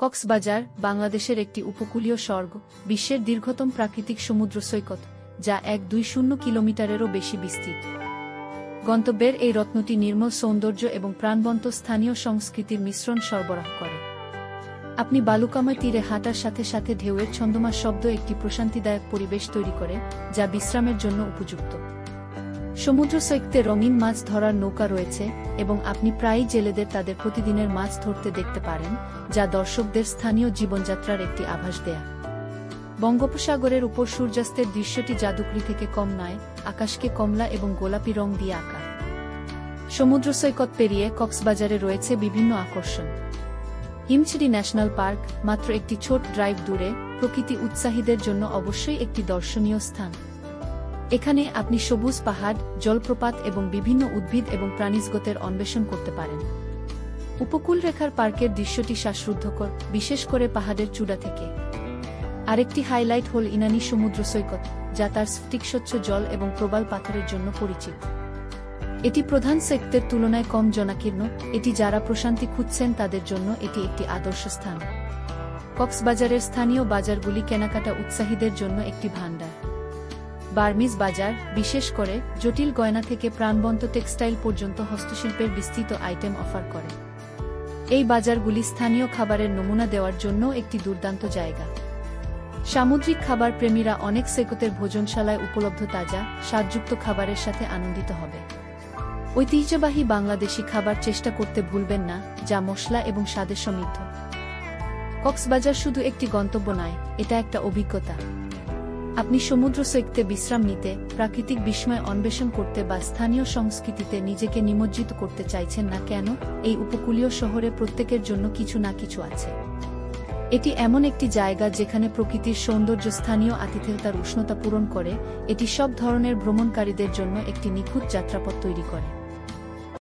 কক্সবাজার বাংলাদেশের একটি উপকূলীয় স্বর্গ, বিশ্বের দীর্ঘতম প্রাকৃতিক সমুদ্র সৈকত, যা 120 কিলোমিটারেরও বেশি বিস্তৃত। গন্তব্যের এই রত্নটি নির্মল সৌন্দর্য এবং প্রাণবন্ত স্থানীয় সংস্কৃতির মিশ্রণ সরবরাহ করে। আপনি বালুকাময় তীরে হাঁটার সাথে সাথে ঢেউয়ের ছন্দমা শব্দ একটি প্রশান্তিদায়ক পরিবেশ তৈরি করে, যা বিশ্রামের জন্য উপযুক্ত। সমুদ্র সৈকতে রঙিন মাছ ধরার নৌকা রয়েছে এবং আপনি প্রায়ই জেলেদের তাদের প্রতিদিনের মাছ ধরতে দেখতে পারেন, যা দর্শকদের স্থানীয় জীবনযাত্রার একটি আভাস দেয়। বঙ্গোপসাগরের উপর সূর্যাস্তের দৃশ্যটি জাদুকরি থেকে কম নয়, আকাশকে কমলা এবং গোলাপি রং দিয়ে আঁকা। সমুদ্র সৈকত পেরিয়ে কক্সবাজারে রয়েছে বিভিন্ন আকর্ষণ। হিমছড়ি ন্যাশনাল পার্ক, মাত্র একটি ছোট ড্রাইভ দূরে, প্রকৃতি উৎসাহীদের জন্য অবশ্যই একটি দর্শনীয় স্থান। এখানে আপনি সবুজ পাহাড়, জলপ্রপাত এবং বিভিন্ন উদ্ভিদ এবং প্রাণীজগতের অন্বেষণ করতে পারেন। উপকূলরেখার পার্কের দৃশ্যটি শ্বাসরুদ্ধকর, বিশেষ করে পাহাড়ের চূড়া থেকে। আরেকটি হাইলাইট হল ইনানি সমুদ্র সৈকত, যা তার স্ফটিকস্বচ্ছ জল এবং প্রবাল পাথরের জন্য পরিচিত। এটি প্রধান সৈকতের তুলনায় কম জনাকীর্ণ, এটি যারা প্রশান্তি খুঁজছেন তাদের জন্য এটি একটি আদর্শ স্থান। কক্সবাজারের স্থানীয় বাজারগুলি কেনাকাটা উৎসাহীদের জন্য একটি ভান্ডার। বার্মিজ বাজার, বিশেষ করে, জটিল গয়না থেকে প্রাণবন্ত টেক্সটাইল পর্যন্ত হস্তশিল্পের বিস্তৃত আইটেম অফার করে। এই বাজারগুলি স্থানীয় খাবারের নমুনা দেওয়ার জন্য একটি দুর্দান্ত জায়গা। সামুদ্রিক খাবার প্রেমীরা অনেক সৈকতের ভোজনশালায় উপলব্ধ তাজা, স্বাদযুক্ত খাবারের সাথে আনন্দিত হবে। ঐতিহ্যবাহী বাংলাদেশি খাবার চেষ্টা করতে ভুলবেন না, যা মশলা এবং স্বাদে সমৃদ্ধ। কক্সবাজার শুধু একটি গন্তব্য নয়, এটা একটা অভিজ্ঞতা। আপনি সমুদ্র সৈকতে বিশ্রাম নিতে, প্রাকৃতিক বিস্ময় অন্বেষণ করতে বা স্থানীয় সংস্কৃতিতে নিজেকে নিমজ্জিত করতে চাইছেন না কেন, এই উপকূলীয় শহরে প্রত্যেকের জন্য কিছু না কিছু আছে। এটি এমন একটি জায়গা যেখানে প্রকৃতির সৌন্দর্য স্থানীয় আতিথেয়তার উষ্ণতা পূরণ করে, এটি সব ধরনের ভ্রমণকারীদের জন্য একটি নিখুঁত যাত্রাপথ তৈরি করে।